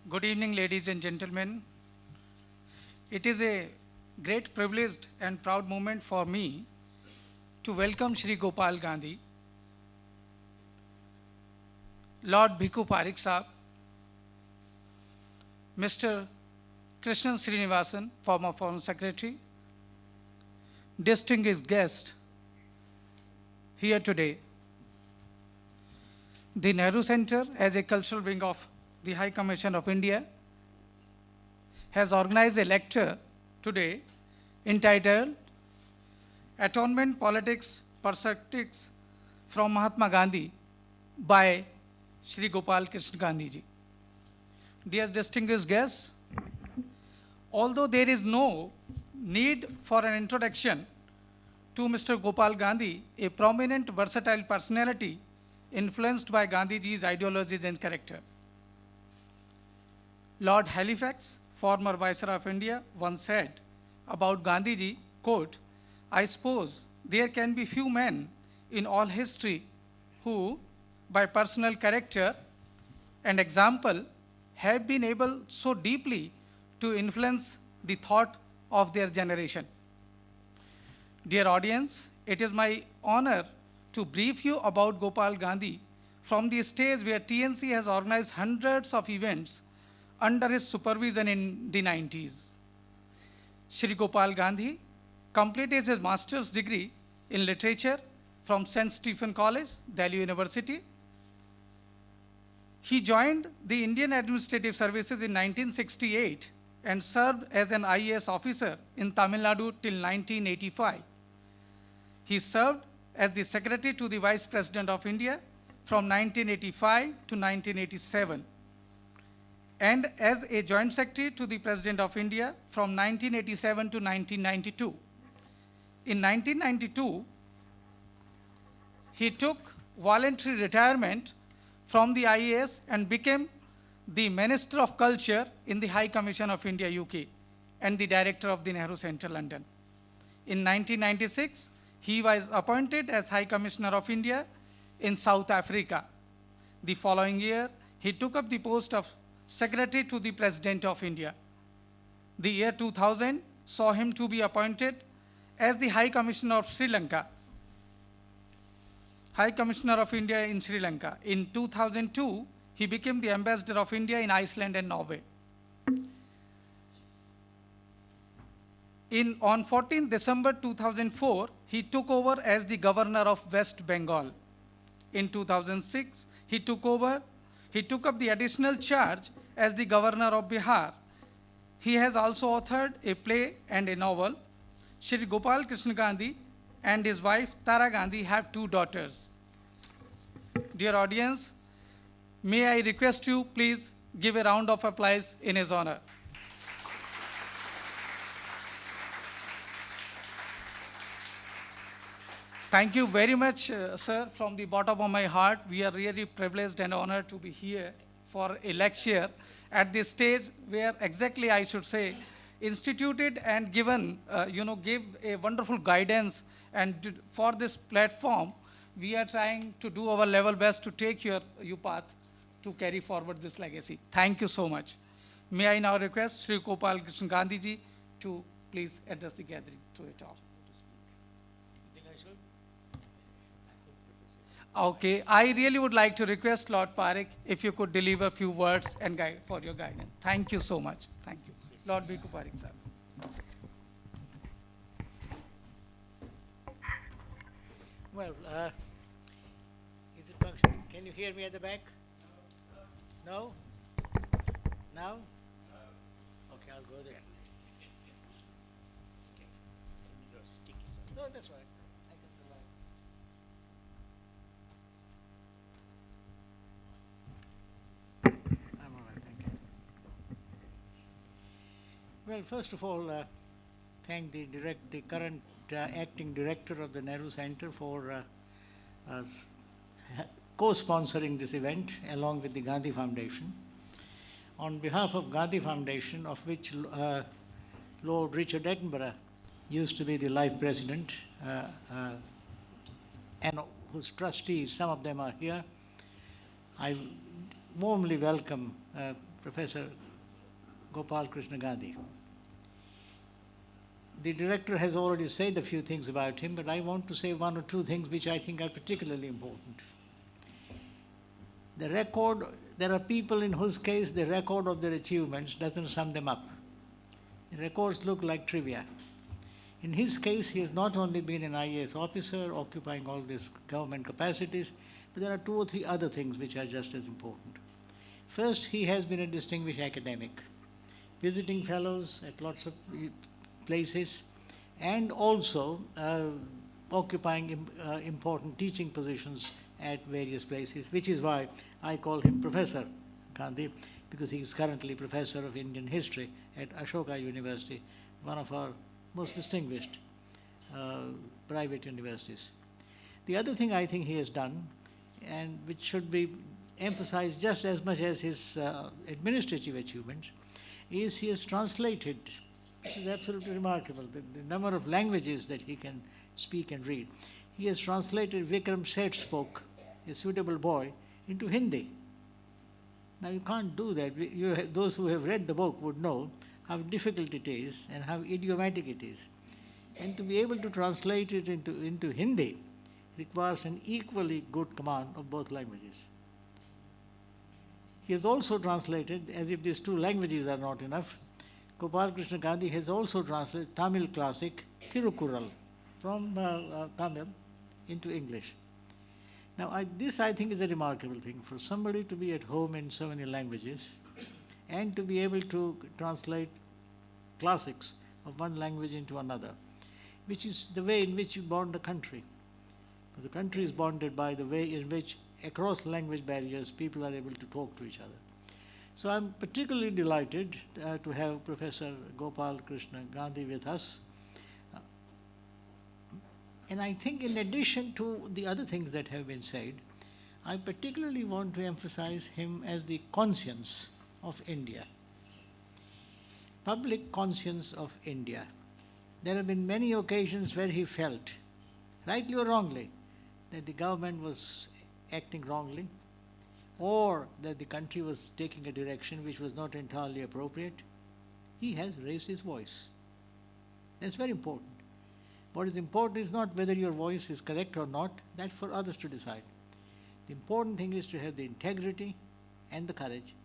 Good evening, ladies and gentlemen. It is a great privilege and proud moment for me to welcome Shri Gopal Gandhi, Lord Bhikkhu Parikh Sahab, Mr. Krishnan Srinivasan, former Foreign Secretary, distinguished guest here today. The Nehru Center, as a cultural wing of the High Commission of India, has organized a lecture today entitled Atonement, Politics, Perspectives from Mahatma Gandhi by Shri Gopal Krishna Gandhi ji. Dear distinguished guests, although there is no need for an introduction to Mr. Gopal Gandhi, a prominent, versatile personality influenced by Gandhiji's ideologies and character. Lord Halifax, former Viceroy of India, once said about Gandhiji, quote, "I suppose there can be few men in all history who, by personal character and example, have been able so deeply to influence the thought of their generation." Dear audience, it is my honor to brief you about Gopal Gandhi from the stage where TNC has organized hundreds of events under his supervision in the 90s. Shri Gopal Gandhi completed his master's degree in literature from St. Stephen College, Delhi University. He joined the Indian Administrative Services in 1968 and served as an IAS officer in Tamil Nadu till 1985. He served as the Secretary to the Vice President of India from 1985 to 1987, and as a Joint Secretary to the President of India from 1987 to 1992. In 1992, he took voluntary retirement from the IAS and became the Minister of Culture in the High Commission of India, UK, and the Director of the Nehru Centre, London. In 1996, he was appointed as High Commissioner of India in South Africa. The following year, he took up the post of Secretary to the President of India. The year 2000 saw him to be appointed as the High Commissioner of Sri Lanka, High Commissioner of India in Sri Lanka. In 2002, he became the Ambassador of India in Iceland and Norway. On 14 December 2004, he took over as the Governor of West Bengal. In 2006, he took up the additional charge as the Governor of Bihar. He has also authored a play and a novel. Shri Gopal Krishna Gandhi and his wife Tara Gandhi have 2 daughters. Dear audience, may I request you please give a round of applause in his honor. Thank you very much, sir, from the bottom of my heart. We are really privileged and honored to be here for a lecture at this stage where exactly I should say instituted and given, gave a wonderful guidance, and for this platform, we are trying to do our level best to take your path to carry forward this legacy. Thank you so much. May I now request Shri Gopal Krishna Gandhi ji to please address the gathering through it all. Okay, I really would like to request Lord Parikh if you could deliver a few words and guide for your guidance. Thank you so much. Thank you. Lord Bhikkhu Parikh sir. Well, is it functioning? Can you hear me at the back? No? Now? Okay, I'll go there. Okay. No, that's right. I can survive. I'm all right, thank you. Well, first of all, thank the current acting director of the Nehru Center for co-sponsoring this event along with the Gandhi Foundation. On behalf of Gandhi Foundation, of which Lord Richard Attenborough used to be the life president, and whose trustees, some of them are here, I warmly welcome Professor Gopal Krishna Gandhi. The director has already said a few things about him, but I want to say one or two things which I think are particularly important. The record, there are people in whose case the record of their achievements doesn't sum them up. The records look like trivia. In his case, he has not only been an IAS officer occupying all these government capacities, but there are two or three other things which are just as important. First, he has been a distinguished academic, visiting fellows at lots of places, and also occupying important teaching positions at various places, which is why I call him Professor Gandhi, because he is currently Professor of Indian History at Ashoka University, one of our most distinguished private universities. The other thing I think he has done, and which should be emphasized just as much as his administrative achievements, is he has translated, this is absolutely remarkable, the number of languages that he can speak and read. He has translated Vikram Seth Spoke, A Suitable Boy, into Hindi. Now you can't do that. Those who have read the book would know how difficult it is and how idiomatic it is. And to be able to translate it into Hindi requires an equally good command of both languages. He has also translated, as if these two languages are not enough, Gopal Krishna Gandhi has also translated Tamil classic Thirukural from Tamil into English. Now, this I think is a remarkable thing for somebody to be at home in so many languages and to be able to translate classics of one language into another, which is the way in which you bond a country. The country is bonded by the way in which across language barriers people are able to talk to each other. So I'm particularly delighted to have Professor Gopal Krishna Gandhi with us. And I think in addition to the other things that have been said, I particularly want to emphasize him as the conscience of India. Public conscience of India. There have been many occasions where he felt, rightly or wrongly, that the government was acting wrongly, or that the country was taking a direction which was not entirely appropriate. He has raised his voice. That's very important. What is important is not whether your voice is correct or not, that's for others to decide. The important thing is to have the integrity and the courage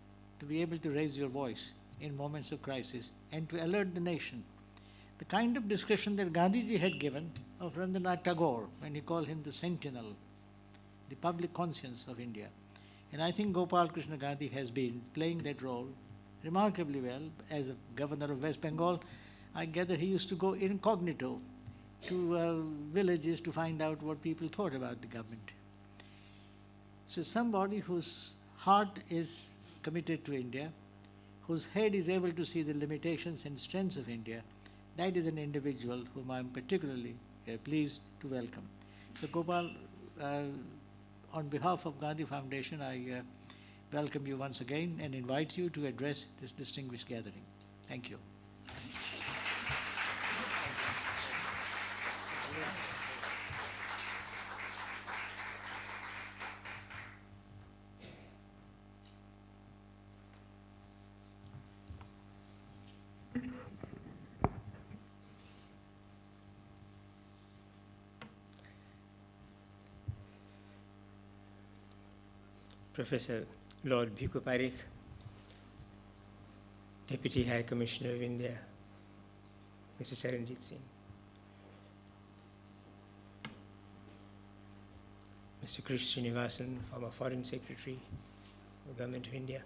to be able to raise your voice in moments of crisis and to alert the nation. The kind of description that Gandhiji had given of Rabindranath Tagore when he called him the sentinel, the public conscience of India. And I think Gopal Krishna Gandhi has been playing that role remarkably well. As a governor of West Bengal, I gather he used to go incognito to villages to find out what people thought about the government. So somebody whose heart is committed to India, whose head is able to see the limitations and strengths of India, that is an individual whom I am particularly pleased to welcome. So Gopal, on behalf of Gandhi Foundation, I welcome you once again and invite you to address this distinguished gathering. Thank you. Professor Lord Bhikkhu Parikh, Deputy High Commissioner of India, Mr. Charanjit Singh, Mr. Krish Srinivasan, former Foreign Secretary of the Government of India,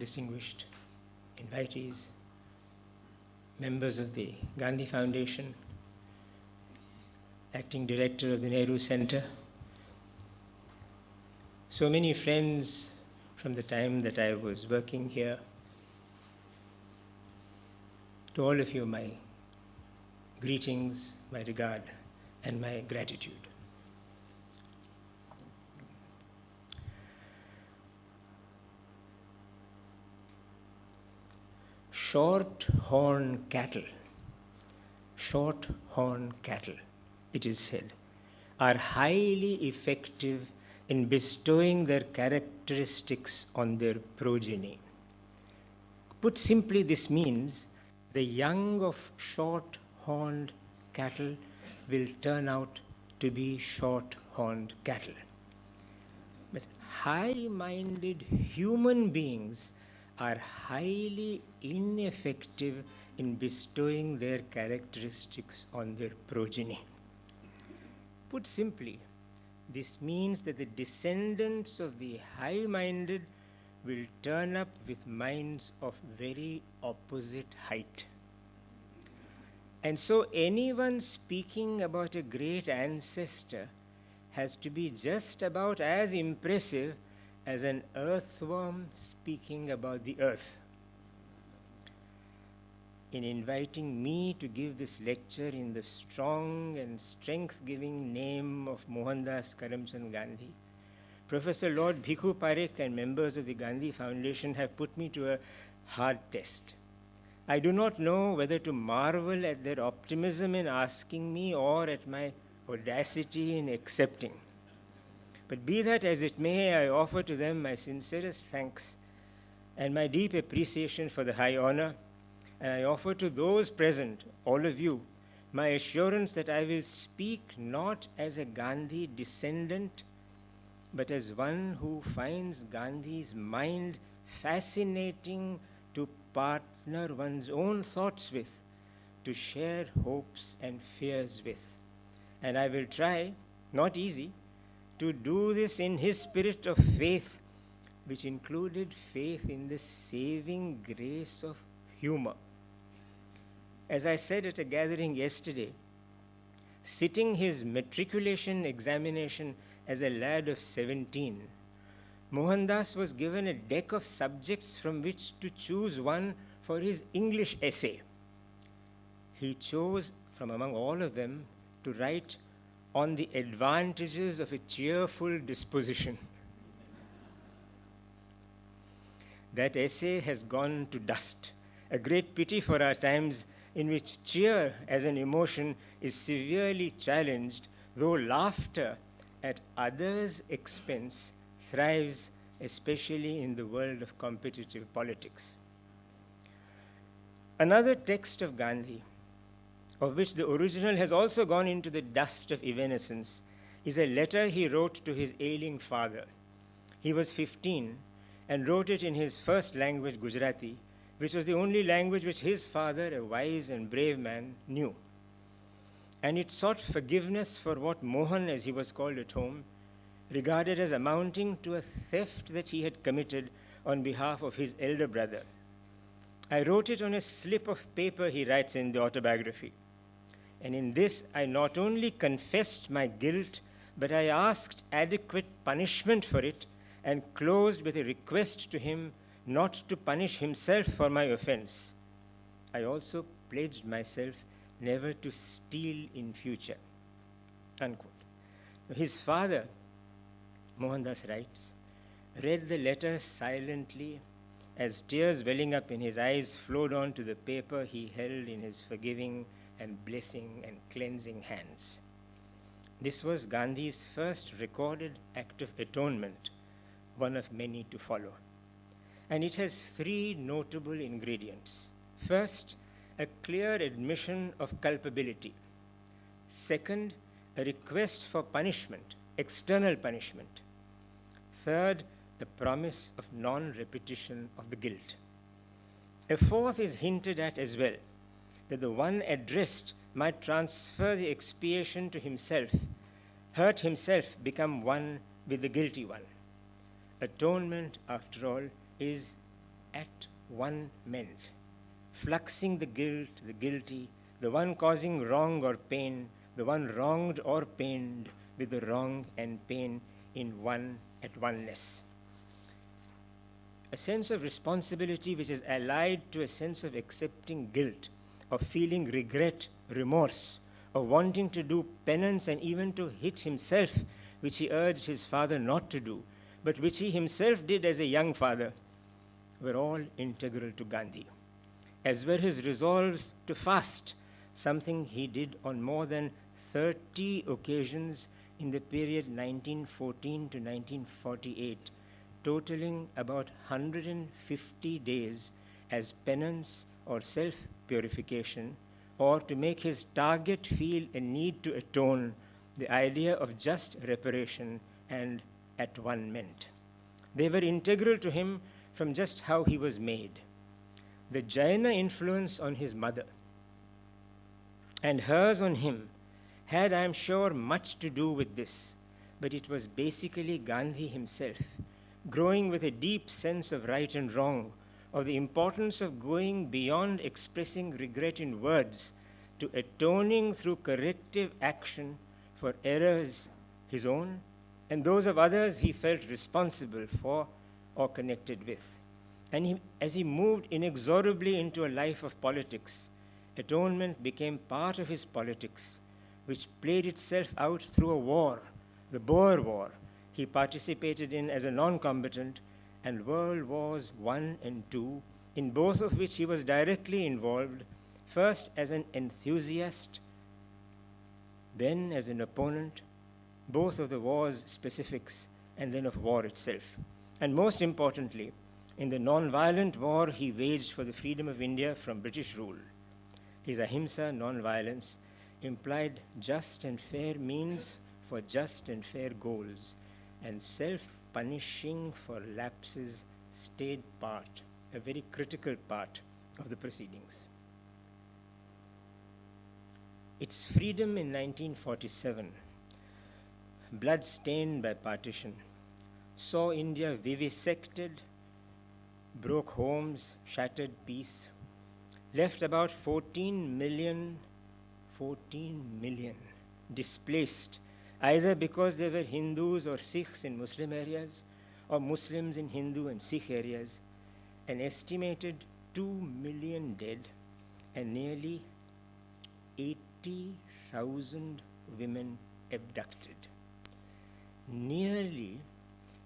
distinguished invitees, members of the Gandhi Foundation, Acting Director of the Nehru Center, so many friends from the time that I was working here. To all of you, my greetings, my regard, and my gratitude. Short-horn cattle, it is said, are highly effective in bestowing their characteristics on their progeny. Put simply, this means the young of short-horned cattle will turn out to be short-horned cattle. But high-minded human beings are highly ineffective in bestowing their characteristics on their progeny. Put simply, this means that the descendants of the high-minded will turn up with minds of very opposite height. And so anyone speaking about a great ancestor has to be just about as impressive as an earthworm speaking about the earth. In inviting me to give this lecture in the strong and strength-giving name of Mohandas Karamchand Gandhi, Professor Lord Bhikhu Parekh and members of the Gandhi Foundation have put me to a hard test. I do not know whether to marvel at their optimism in asking me or at my audacity in accepting. But be that as it may, I offer to them my sincerest thanks and my deep appreciation for the high honor, and I offer to those present, all of you, my assurance that I will speak not as a Gandhi descendant, but as one who finds Gandhi's mind fascinating to partner one's own thoughts with, to share hopes and fears with. And I will try, not easy, to do this in his spirit of faith, which included faith in the saving grace of humor. As I said at a gathering yesterday, sitting his matriculation examination as a lad of 17, Mohandas was given a deck of subjects from which to choose one for his English essay. He chose from among all of them to write on the advantages of a cheerful disposition. That essay has gone to dust, a great pity for our times in which cheer as an emotion is severely challenged, though laughter at others' expense thrives, especially in the world of competitive politics. Another text of Gandhi, of which the original has also gone into the dust of evanescence, is a letter he wrote to his ailing father. He was 15 and wrote it in his first language, Gujarati, which was the only language which his father, a wise and brave man, knew. And it sought forgiveness for what Mohan, as he was called at home, regarded as amounting to a theft that he had committed on behalf of his elder brother. I wrote it on a slip of paper, he writes in the autobiography. And in this, I not only confessed my guilt, but I asked adequate punishment for it and closed with a request to him not to punish himself for my offense. I also pledged myself never to steal in future. Unquote. His father, Mohandas writes, read the letter silently as tears welling up in his eyes flowed on to the paper he held in his forgiving and blessing and cleansing hands. This was Gandhi's first recorded act of atonement, one of many to follow. And it has three notable ingredients. First, a clear admission of culpability. Second, a request for punishment, external punishment. Third, the promise of non-repetition of the guilt. A fourth is hinted at as well, that the one addressed might transfer the expiation to himself, hurt himself, become one with the guilty one. Atonement, after all, is at one ment, fluxing the guilt, the guilty, the one causing wrong or pain, the one wronged or pained with the wrong and pain in one at oneness. A sense of responsibility which is allied to a sense of accepting guilt, of feeling regret, remorse, of wanting to do penance and even to hit himself, which he urged his father not to do, but which he himself did as a young father, were all integral to Gandhi, as were his resolves to fast, something he did on more than 30 occasions in the period 1914 to 1948, totaling about 150 days as penance or self-purification, or to make his target feel a need to atone, the idea of just reparation and at-one-ment. They were integral to him from just how he was made. The Jaina influence on his mother and hers on him had, I am sure, much to do with this, but it was basically Gandhi himself, growing with a deep sense of right and wrong, of the importance of going beyond expressing regret in words to atoning through corrective action for errors his own and those of others he felt responsible for or connected with. And as he moved inexorably into a life of politics, atonement became part of his politics, which played itself out through a war, the Boer War, he participated in as a non-combatant, and World Wars I and II, in both of which he was directly involved, first as an enthusiast, then as an opponent, both of the war's specifics and then of war itself. And most importantly, in the non-violent war he waged for the freedom of India from British rule. His ahimsa, non-violence, implied just and fair means for just and fair goals, and self-punishing for lapses stayed part, a very critical part of the proceedings. Its freedom in 1947, blood-stained by partition, saw India vivisected, broke homes, shattered peace, left about 14 million displaced, either because they were Hindus or Sikhs in Muslim areas, or Muslims in Hindu and Sikh areas, an estimated 2 million dead, and nearly 80,000 women abducted. Nearly,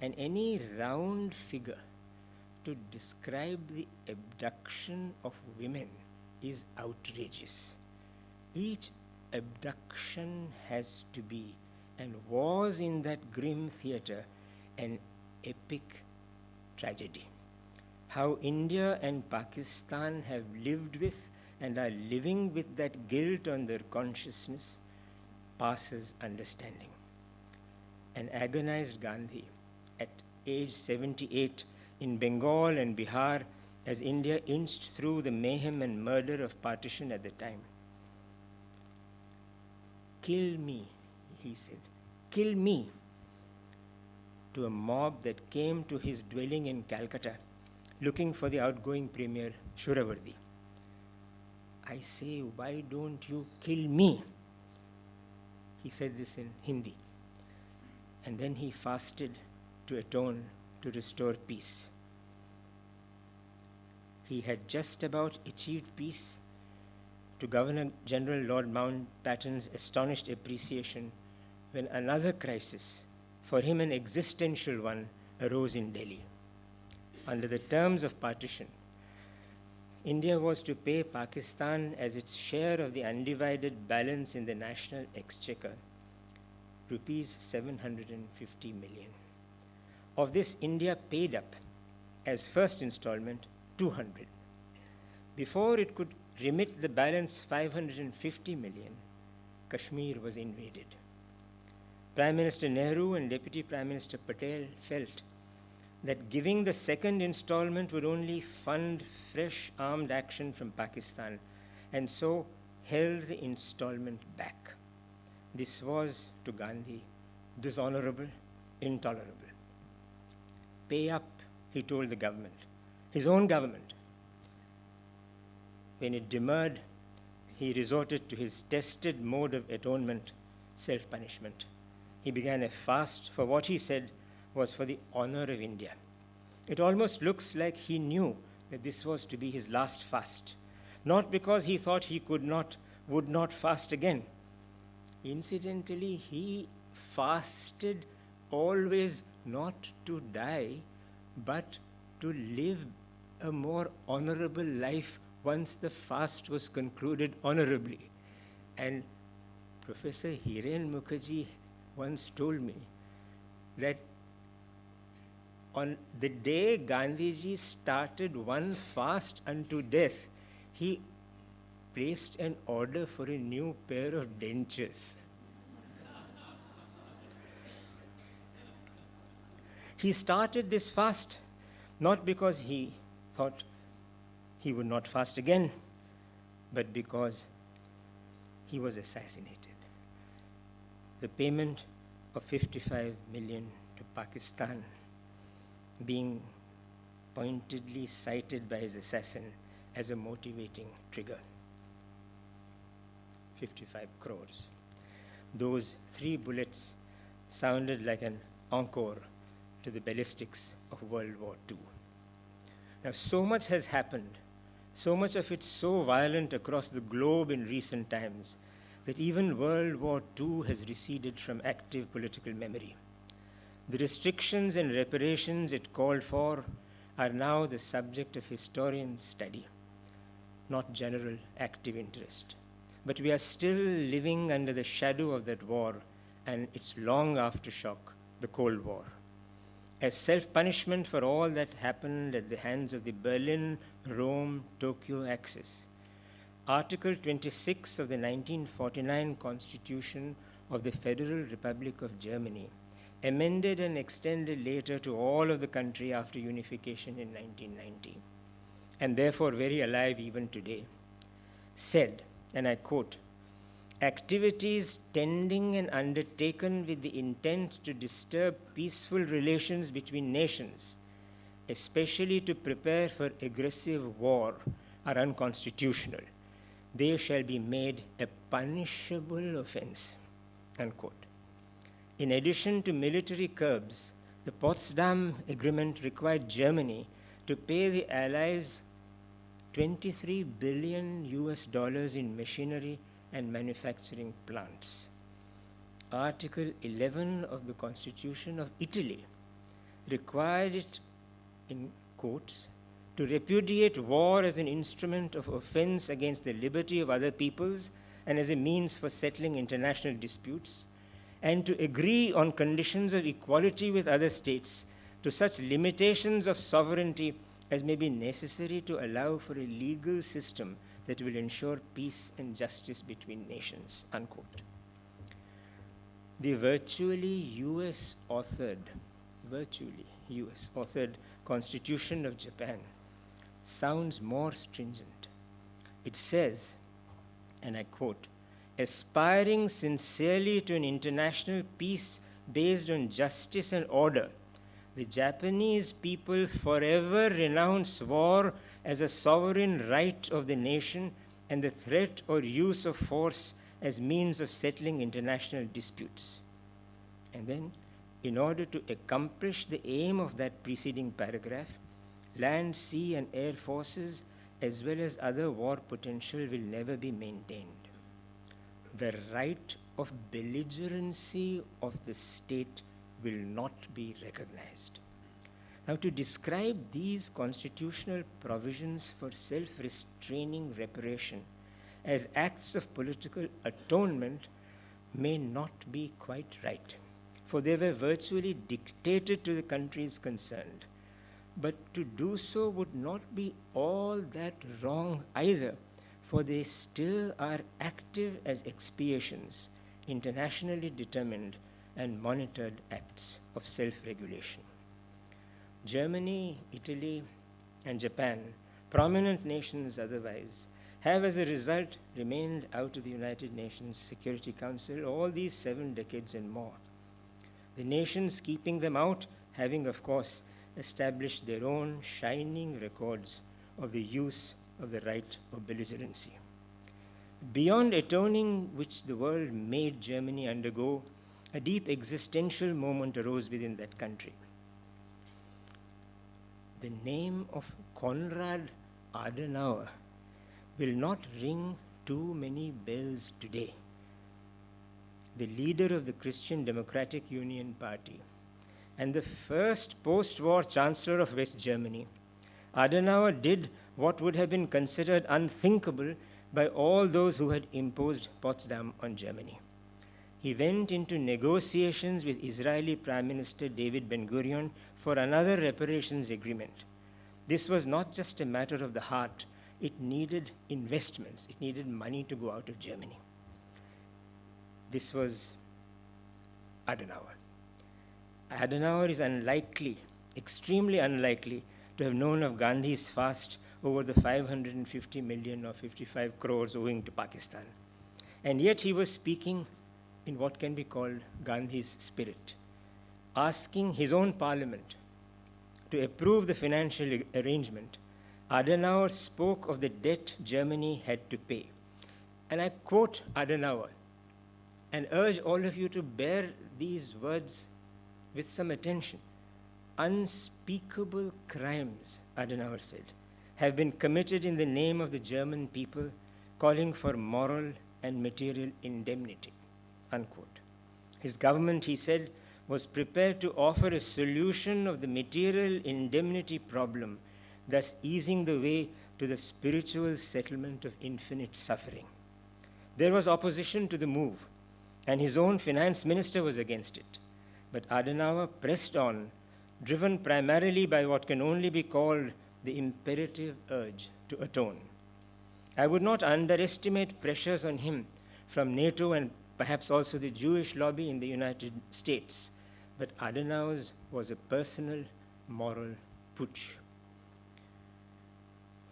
and any round figure to describe the abduction of women is outrageous. Each abduction has to be, and was in that grim theater, an epic tragedy. How India and Pakistan have lived with and are living with that guilt on their consciousness passes understanding. An agonized Gandhi at age 78 in Bengal and Bihar as India inched through the mayhem and murder of partition at the time. "Kill me," he said, "kill me," to a mob that came to his dwelling in Calcutta looking for the outgoing premier Shuravardi. "I say, why don't you kill me?" He said this in Hindi. And then he fasted to atone, to restore peace. He had just about achieved peace, to Governor General Lord Mountbatten's astonished appreciation, when another crisis, for him an existential one, arose in Delhi. Under the terms of partition, India was to pay Pakistan as its share of the undivided balance in the national exchequer, rupees 750 million. Of this, India paid up, as first installment, 200. Before it could remit the balance 550 million, Kashmir was invaded. Prime Minister Nehru and Deputy Prime Minister Patel felt that giving the second installment would only fund fresh armed action from Pakistan, and so held the installment back. This was, to Gandhi, dishonorable, intolerable. Pay up, he told the government, his own government. When it demurred, he resorted to his tested mode of atonement, self-punishment. He began a fast for what he said was for the honor of India. It almost looks like he knew that this was to be his last fast, not because he thought he would not fast again. Incidentally, he fasted always not to die, but to live a more honorable life once the fast was concluded honorably. And Professor Hiren Mukherjee once told me that on the day Gandhiji started one fast unto death, he placed an order for a new pair of dentures. He started this fast not because he thought he would not fast again, but because he was assassinated. The payment of 55 million to Pakistan being pointedly cited by his assassin as a motivating trigger. 55 crores. Those 3 bullets sounded like an encore to the ballistics of World War II. Now, so much has happened, so much of it so violent across the globe in recent times, that even World War II has receded from active political memory. The restrictions and reparations it called for are now the subject of historians' study, not general active interest. But we are still living under the shadow of that war and its long aftershock, the Cold War. As self-punishment for all that happened at the hands of the Berlin-Rome-Tokyo axis, Article 26 of the 1949 Constitution of the Federal Republic of Germany, amended and extended later to all of the country after unification in 1990, and therefore very alive even today, said, and I quote, "Activities tending and undertaken with the intent to disturb peaceful relations between nations, especially to prepare for aggressive war, are unconstitutional. They shall be made a punishable offense," unquote. In addition to military curbs, the Potsdam Agreement required Germany to pay the Allies $23 billion in machinery and manufacturing plants. Article 11 of the Constitution of Italy required it, in quotes, to repudiate war as an instrument of offense against the liberty of other peoples and as a means for settling international disputes, and to agree on conditions of equality with other states to such limitations of sovereignty as may be necessary to allow for a legal system that will ensure peace and justice between nations, unquote. The virtually US authored Constitution of Japan sounds more stringent. It says, and I quote, "Aspiring sincerely to an international peace based on justice and order, the Japanese people forever renounce war as a sovereign right of the nation and the threat or use of force as means of settling international disputes." And then, in order to accomplish the aim of that preceding paragraph, land, sea, and air forces, as well as other war potential, will never be maintained. The right of belligerency of the state will not be recognized. Now, to describe these constitutional provisions for self-restraining reparation as acts of political atonement may not be quite right, for they were virtually dictated to the countries concerned. But to do so would not be all that wrong either, for they still are active as expiations, internationally determined and monitored acts of self-regulation. Germany, Italy, and Japan, prominent nations otherwise, have as a result remained out of the United Nations Security Council all these 7 decades and more. The nations keeping them out having, of course, established their own shining records of the use of the right of belligerency. Beyond atoning, which the world made Germany undergo, a deep existential moment arose within that country. The name of Konrad Adenauer will not ring too many bells today. The leader of the Christian Democratic Union Party and the first post-war Chancellor of West Germany, Adenauer did what would have been considered unthinkable by all those who had imposed Potsdam on Germany. he went into negotiations with Israeli Prime Minister David Ben-Gurion for another reparations agreement. This was not just a matter of the heart, it needed investments, it needed money to go out of Germany. This was Adenauer. Adenauer is unlikely, extremely unlikely, to have known of Gandhi's fast over the 550 million or 55 crores owing to Pakistan. And yet he was speaking in what can be called Gandhi's spirit, asking his own parliament to approve the financial arrangement. Adenauer spoke of the debt Germany had to pay. And I quote Adenauer and urge all of you to bear these words with some attention. Unspeakable crimes, Adenauer said, have been committed in the name of the German people, calling for moral and material indemnity, unquote. His government, he said, was prepared to offer a solution of the material indemnity problem, thus easing the way to the spiritual settlement of infinite suffering. There was opposition to the move, and his own finance minister was against it. But Adenauer pressed on, driven primarily by what can only be called the imperative urge to atone. I would not underestimate pressures on him from NATO and perhaps also the Jewish lobby in the United States, but Adenauer's was a personal moral putsch.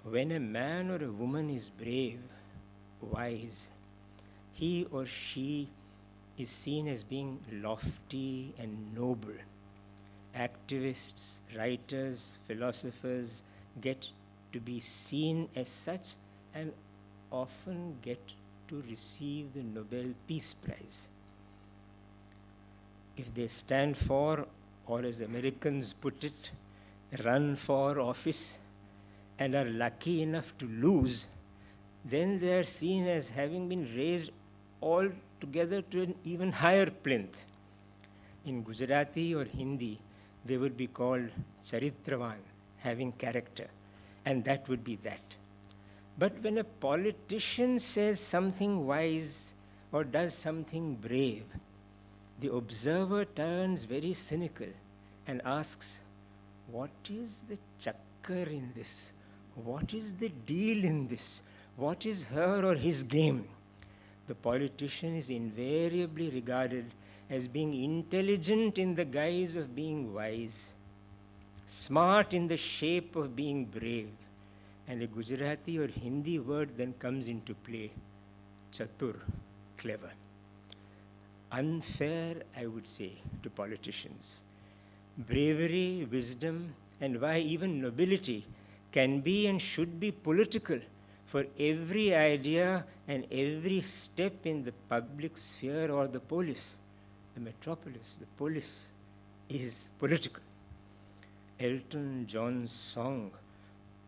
When a man or a woman is brave, wise, he or she is seen as being lofty and noble. Activists, writers, philosophers get to be seen as such and often get to receive the Nobel Peace Prize. If they stand for, or as Americans put it, run for office and are lucky enough to lose, then they are seen as having been raised altogether to an even higher plinth. In Gujarati or Hindi, they would be called Charitravan, having character, and that would be that. But when a politician says something wise or does something brave, the observer turns very cynical and asks, what is the chakkar in this? What is the deal in this? What is her or his game? The politician is invariably regarded as being intelligent in the guise of being wise, smart in the shape of being brave, and a Gujarati or Hindi word then comes into play, chatur, clever. Unfair, I would say, to politicians. Bravery, wisdom, and why even nobility can be and should be political, for every idea and every step in the public sphere or the polis, the metropolis, the polis, is political. Elton John's song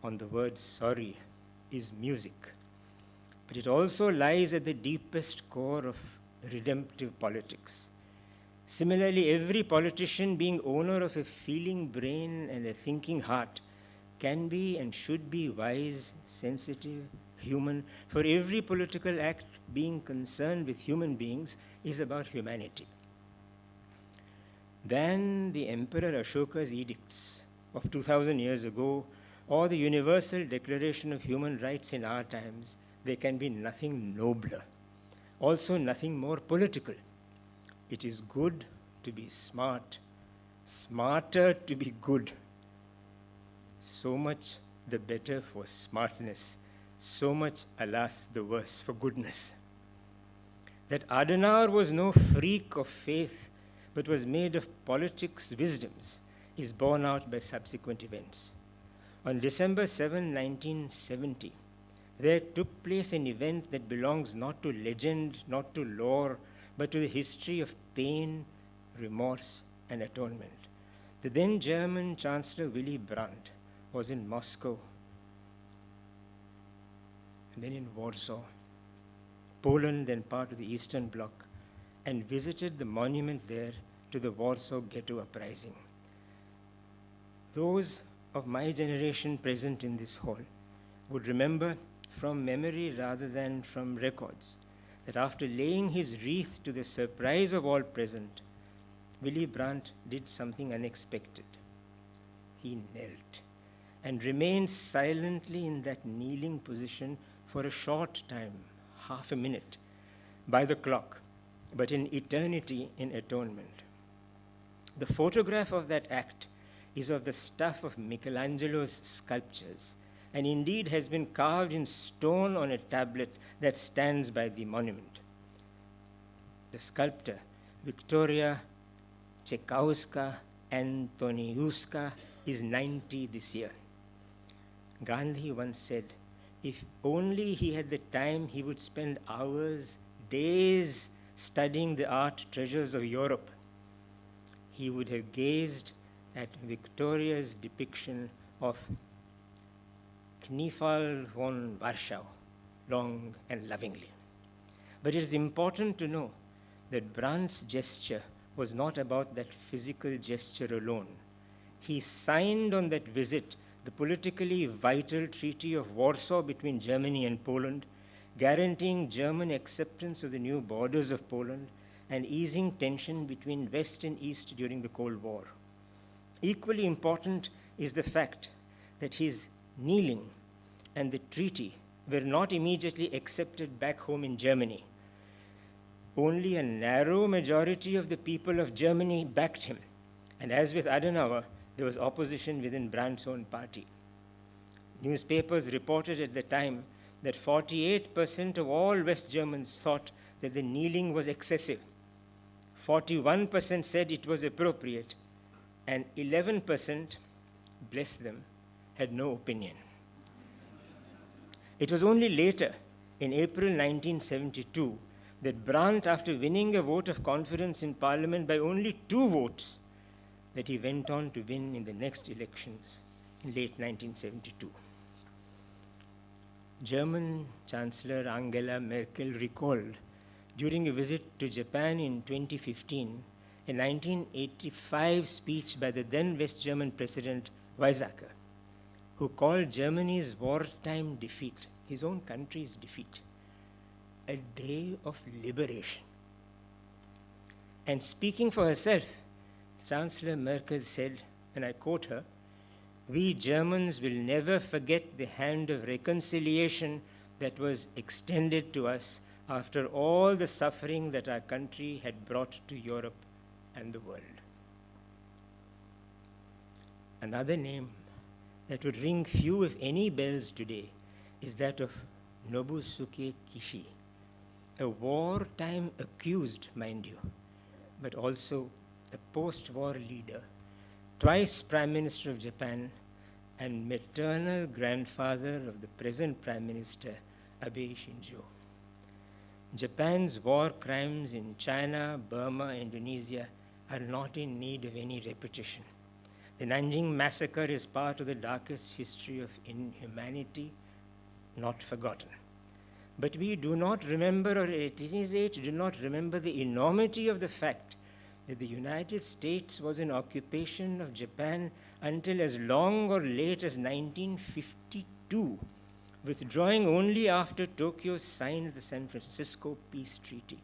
on the word sorry is music, but it also lies at the deepest core of redemptive politics. Similarly, every politician, being owner of a feeling brain and a thinking heart, can be and should be wise, sensitive, human, for every political act being concerned with human beings is about humanity. Than the Emperor Ashoka's edicts of 2000 years ago, or the Universal Declaration of Human Rights in our times, there can be nothing nobler, also nothing more political. It is good to be smart, smarter to be good. So much the better for smartness, so much, alas, the worse for goodness. That Adenauer was no freak of faith, but was made of politics wisdoms, is borne out by subsequent events. On December 7, 1970, there took place an event that belongs not to legend, not to lore, but to the history of pain, remorse, and atonement. The then German Chancellor Willy Brandt was in Moscow, and then in Warsaw, Poland, then part of the Eastern Bloc, and visited the monument there to the Warsaw Ghetto Uprising. Those of my generation present in this hall would remember from memory rather than from records that after laying his wreath to the surprise of all present, Willy Brandt did something unexpected. He knelt and remained silently in that kneeling position for a short time, half a minute, by the clock, but an eternity in atonement. The photograph of that act is of the stuff of Michelangelo's sculptures, and indeed has been carved in stone on a tablet that stands by the monument. The sculptor, Victoria Czechowska-Antoniuska, is 90 this year. Gandhi once said, if only he had the time, he would spend hours, days studying the art treasures of Europe. He would have gazed at Victoria's depiction of Kniefall von Warschau long and lovingly. But it is important to know that Brandt's gesture was not about that physical gesture alone. He signed on that visit the politically vital Treaty of Warsaw between Germany and Poland, guaranteeing German acceptance of the new borders of Poland and easing tension between West and East during the Cold War. Equally important is the fact that his kneeling and the treaty were not immediately accepted back home in Germany. Only a narrow majority of the people of Germany backed him, and as with Adenauer, there was opposition within Brandt's own party. Newspapers reported at the time that 48% of all West Germans thought that the kneeling was excessive. 41% said it was appropriate, and 11%, bless them, had no opinion. It was only later, in April 1972, that Brandt, after winning a vote of confidence in Parliament by only 2 votes, that he went on to win in the next elections in late 1972. German Chancellor Angela Merkel recalled during a visit to Japan in 2015 a 1985 speech by the then West German President Weizsäcker, who called Germany's wartime defeat, his own country's defeat, a day of liberation. And speaking for herself, Chancellor Merkel said, and I quote her, "We Germans will never forget the hand of reconciliation that was extended to us after all the suffering that our country had brought to Europe and the world." Another name that would ring few, if any, bells today is that of Nobusuke Kishi, a wartime accused, mind you, but also a post-war leader, twice Prime Minister of Japan, and maternal grandfather of the present Prime Minister, Abe Shinzo. Japan's war crimes in China, Burma, Indonesia are not in need of any repetition. The Nanjing Massacre is part of the darkest history of inhumanity, not forgotten. But we do not remember, or at any rate do not remember, the enormity of the fact that the United States was in occupation of Japan until as long or late as 1952, withdrawing only after Tokyo signed the San Francisco Peace Treaty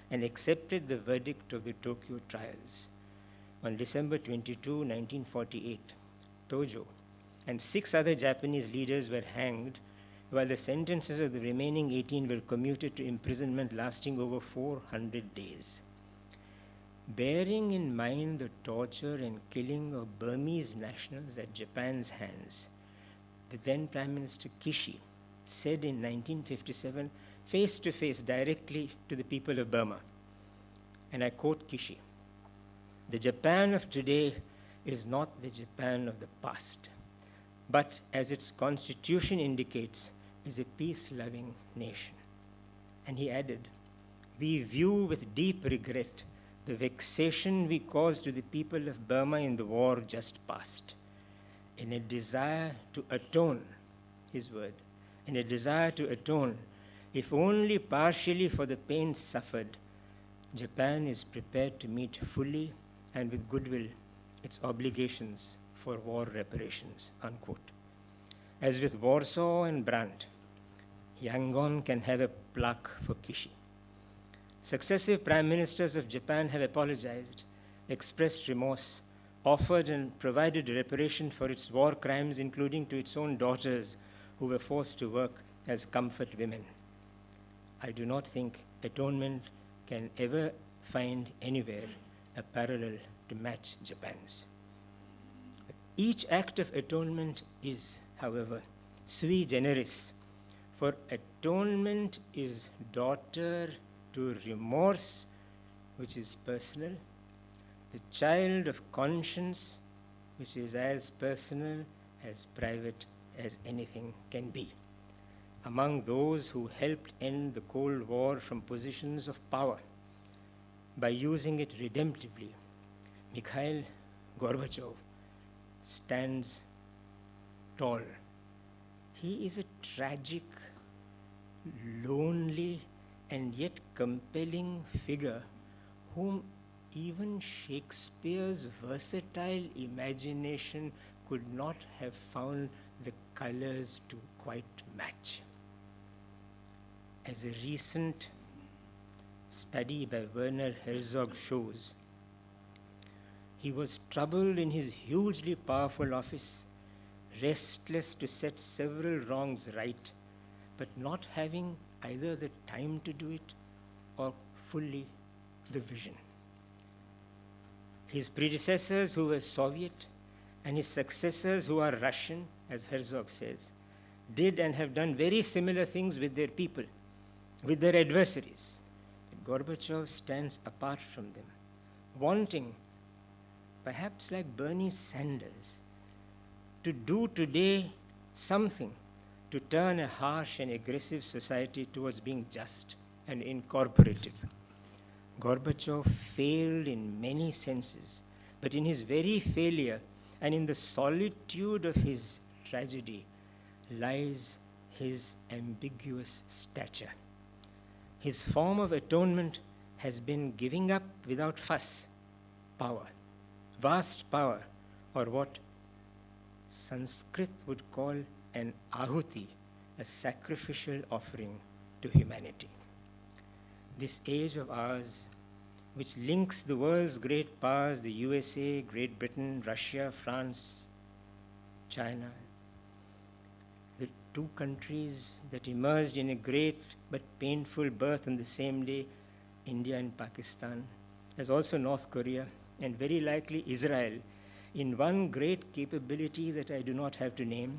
and accepted the verdict of the Tokyo trials. On December 22, 1948, Tojo and 6 other Japanese leaders were hanged, while the sentences of the remaining 18 were commuted to imprisonment lasting over 400 days. Bearing in mind the torture and killing of Burmese nationals at Japan's hands, the then Prime Minister Kishi said in 1957, face to face, directly to the people of Burma, and I quote Kishi, "The Japan of today is not the Japan of the past, but as its constitution indicates, is a peace-loving nation." And he added, "We view with deep regret the vexation we caused to the people of Burma in the war just past. In a desire to atone," his word, "in a desire to atone, if only partially, for the pain suffered, Japan is prepared to meet fully and with goodwill its obligations for war reparations," unquote. As with Warsaw and Brandt, Yangon can have a plaque for Kishi. Successive prime ministers of Japan have apologized, expressed remorse, offered and provided reparation for its war crimes, including to its own daughters who were forced to work as comfort women. I do not think Atonement can ever find anywhere a parallel to match Japan's. Each act of atonement is, however, sui generis, for atonement is daughter to remorse, which is personal, the child of conscience, which is as personal, as private as anything can be. Among those who helped end the Cold War from positions of power by using it redemptively, Mikhail Gorbachev stands tall. He is a tragic, lonely, and yet compelling figure whom even Shakespeare's versatile imagination could not have found the colors to quite match. As a recent study by Werner Herzog shows, he was troubled in his hugely powerful office, restless to set several wrongs right, but not having either the time to do it or fully the vision. His predecessors who were Soviet and his successors who are Russian, as Herzog says, did and have done very similar things with their people, with their adversaries. Gorbachev stands apart from them, wanting, perhaps like Bernie Sanders, to do today something to turn a harsh and aggressive society towards being just and incorporative. Gorbachev failed in many senses, but in his very failure and in the solitude of his tragedy lies his ambiguous stature. His form of atonement has been giving up without fuss power, vast power, or what Sanskrit would call an ahuti, a sacrificial offering to humanity. This age of ours, which links the world's great powers, the USA, Great Britain, Russia, France, China, the two countries that emerged in a great but painful birth on the same day, India and Pakistan, as also North Korea, and very likely Israel, in one great capability that I do not have to name,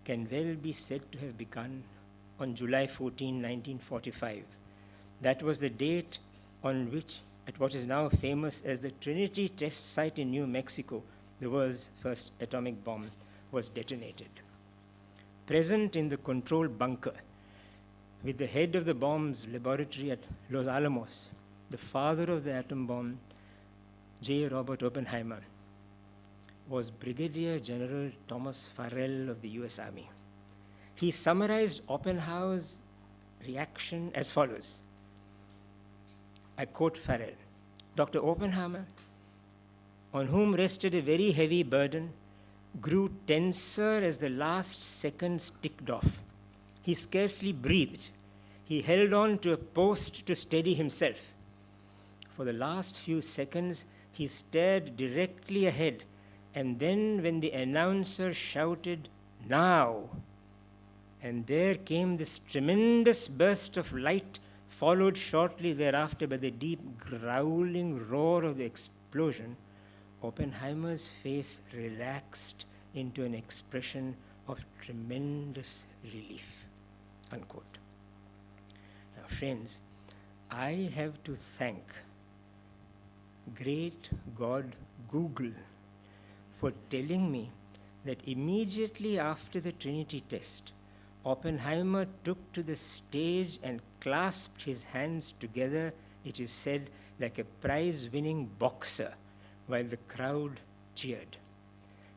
can well be said to have begun on July 14, 1945. That was the date on which, at what is now famous as the Trinity test site in New Mexico, the world's first atomic bomb was detonated. Present in the control bunker, with the head of the bomb's laboratory at Los Alamos, the father of the atom bomb, J. Robert Oppenheimer, was Brigadier General Thomas Farrell of the US Army. He summarized Oppenheimer's reaction as follows. I quote Farrell, Dr. Oppenheimer, on whom rested a very heavy burden, grew tenser as the last seconds ticked off. He scarcely breathed. He held on to a post to steady himself. For the last few seconds, he stared directly ahead, and then when the announcer shouted, "Now!" and there came this tremendous burst of light, followed shortly thereafter by the deep growling roar of the explosion, Oppenheimer's face relaxed into an expression of tremendous relief. Unquote. Now, friends, I have to thank great God Google for telling me that immediately after the Trinity test, Oppenheimer took to the stage and clasped his hands together, it is said, like a prize-winning boxer, while the crowd cheered.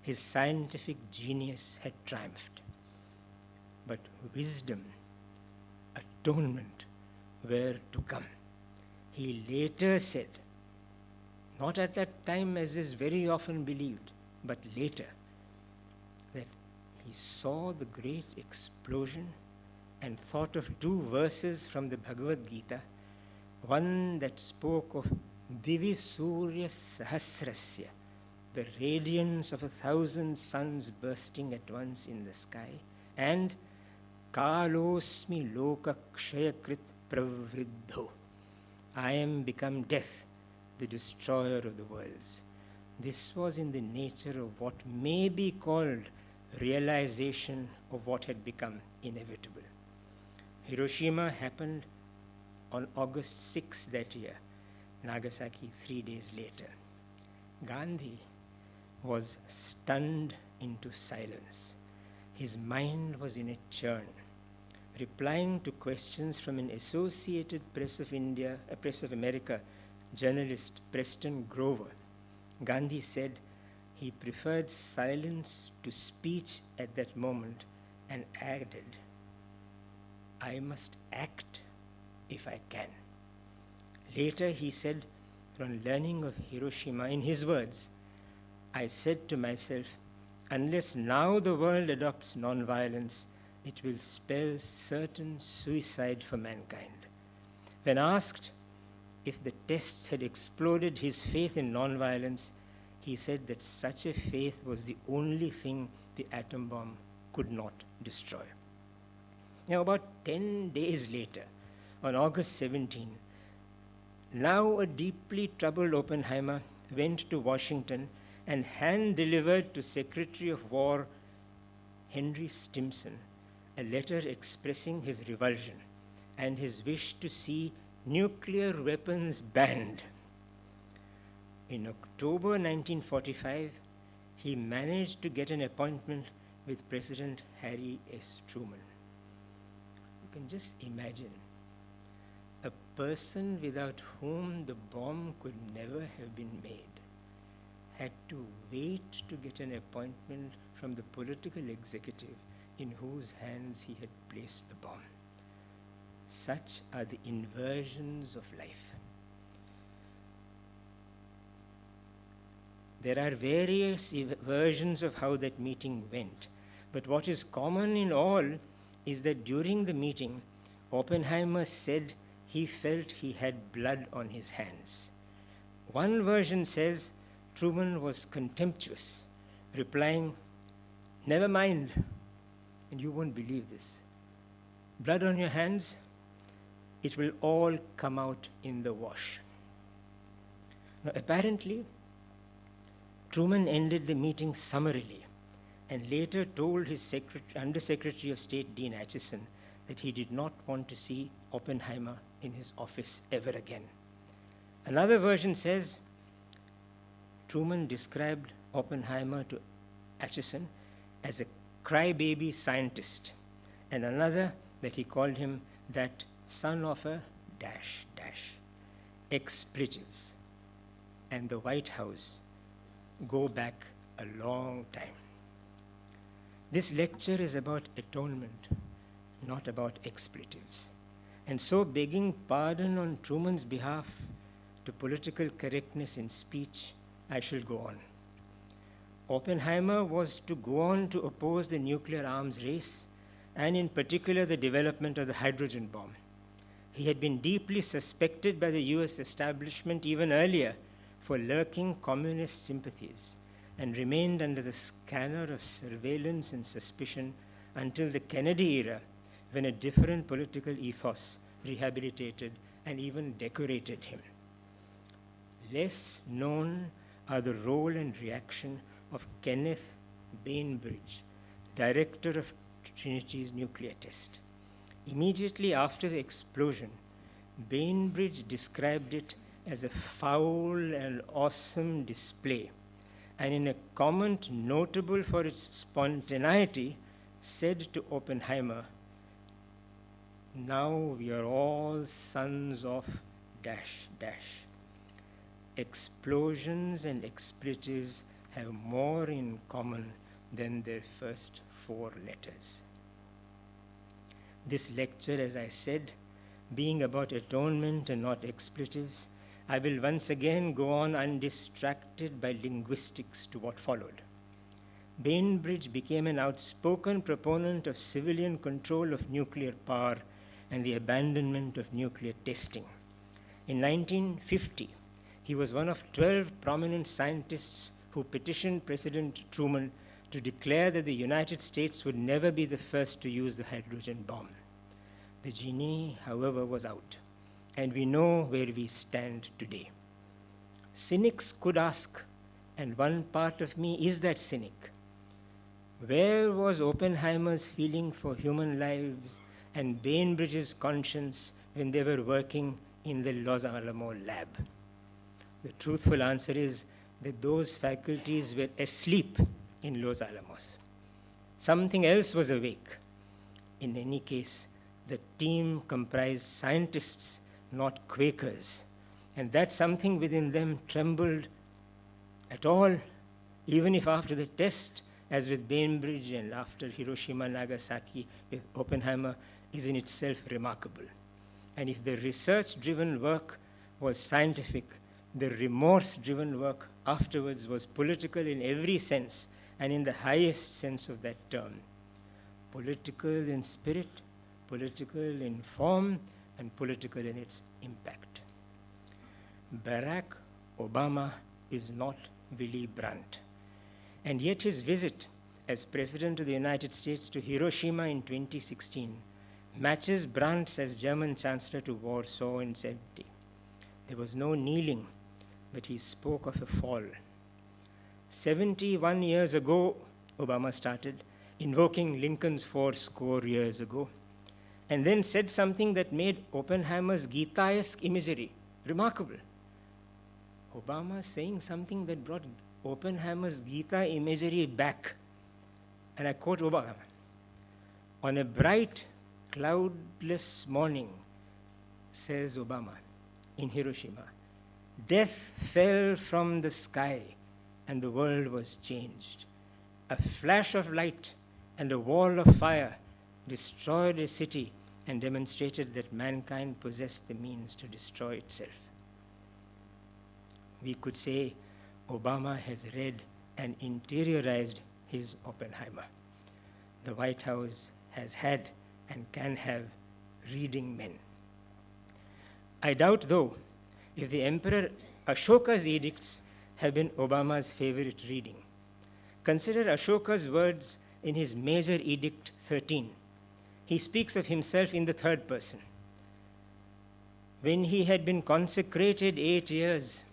His scientific genius had triumphed. But wisdom, atonement were to come. He later said, not at that time as is very often believed, but later, that he saw the great explosion and thought of two verses from the Bhagavad Gita, one that spoke of Divisurya Sahasrasya, the radiance of 1,000 suns bursting at once in the sky, and Kalosmi Loka Kshayakrit Pravriddho, I am become death, the destroyer of the worlds. This was in the nature of what may be called realization of what had become inevitable. Hiroshima happened on August 6 that year, Nagasaki 3 days later. Gandhi was stunned into silence. His mind was in a churn. Replying to questions from an Associated Press of India, Press of America journalist, Preston Grover, Gandhi said he preferred silence to speech at that moment and added, I must act if I can. Later he said, on learning of Hiroshima, in his words, I said to myself, unless now the world adopts nonviolence, it will spell certain suicide for mankind. When asked if the tests had exploded his faith in nonviolence, he said that such a faith was the only thing the atom bomb could not destroy. Now, about 10 days later, on August 17, now a deeply troubled Oppenheimer went to Washington and hand-delivered to Secretary of War Henry Stimson a letter expressing his revulsion and his wish to see nuclear weapons banned. In October 1945, he managed to get an appointment with President Harry S. Truman. You can just imagine a person without whom the bomb could never have been made had to wait to get an appointment from the political executive in whose hands he had placed the bomb. Such are the inversions of life. There are various versions of how that meeting went, but what is common in all is that during the meeting, Oppenheimer said he felt he had blood on his hands. One version says Truman was contemptuous, replying, never mind, and you won't believe this. Blood on your hands? It will all come out in the wash. Now, apparently, Truman ended the meeting summarily and later told his Undersecretary of State Dean Acheson that he did not want to see Oppenheimer in his office ever again. Another version says Truman described Oppenheimer to Acheson as a crybaby scientist, and another that he called him that son of a ... Expletives and the White House go back a long time. This lecture is about atonement, not about expletives. And so, begging pardon on Truman's behalf to political correctness in speech, I shall go on. Oppenheimer was to go on to oppose the nuclear arms race, and in particular the development of the hydrogen bomb. He had been deeply suspected by the US establishment even earlier for lurking communist sympathies, and remained under the scanner of surveillance and suspicion until the Kennedy era, when a different political ethos rehabilitated and even decorated him. Less known are the role and reaction of Kenneth Bainbridge, director of Trinity's nuclear test. Immediately after the explosion, Bainbridge described it as a foul and awesome display, and in a comment notable for its spontaneity, said to Oppenheimer, now we are all sons of ... Explosions and expletives have more in common than their first 4 letters. This lecture, as I said, being about atonement and not expletives, I will once again go on undistracted by linguistics to what followed. Bainbridge became an outspoken proponent of civilian control of nuclear power and the abandonment of nuclear testing. In 1950, he was one of 12 prominent scientists who petitioned President Truman to declare that the United States would never be the first to use the hydrogen bomb. The genie, however, was out, and we know where we stand today. Cynics could ask, and one part of me is that cynic, where was Oppenheimer's feeling for human lives and Bainbridge's conscience when they were working in the Los Alamos lab? The truthful answer is that those faculties were asleep in Los Alamos. Something else was awake. In any case, the team comprised scientists, not Quakers, and that something within them trembled at all, even if after the test, as with Bainbridge and after Hiroshima, Nagasaki with Oppenheimer, is in itself remarkable. And if the research-driven work was scientific, the remorse-driven work afterwards was political in every sense, and in the highest sense of that term. Political in spirit, political in form, and political in its impact. Barack Obama is not Willy Brandt. And yet his visit as President of the United States to Hiroshima in 2016 matches Brandt's as German Chancellor to Warsaw in 70. There was no kneeling, but he spoke of a fall. 71 years ago, Obama started, invoking Lincoln's 40 years ago, and then said something that made Oppenheimer's Gita-esque imagery remarkable. Obama saying something that brought Oppenheimer's Gita imagery back. And I quote Obama, "On a bright, cloudless morning," says Obama, in Hiroshima, "death fell from the sky and the world was changed. A flash of light and a wall of fire destroyed a city and demonstrated that mankind possessed the means to destroy itself." We could say Obama has read and interiorized his Oppenheimer. The White House has had and can have reading men. I doubt, though, if the Emperor Ashoka's edicts have been Obama's favorite reading. Consider Ashoka's words in his major edict 13. He speaks of himself in the third person. When he had been consecrated 8 years,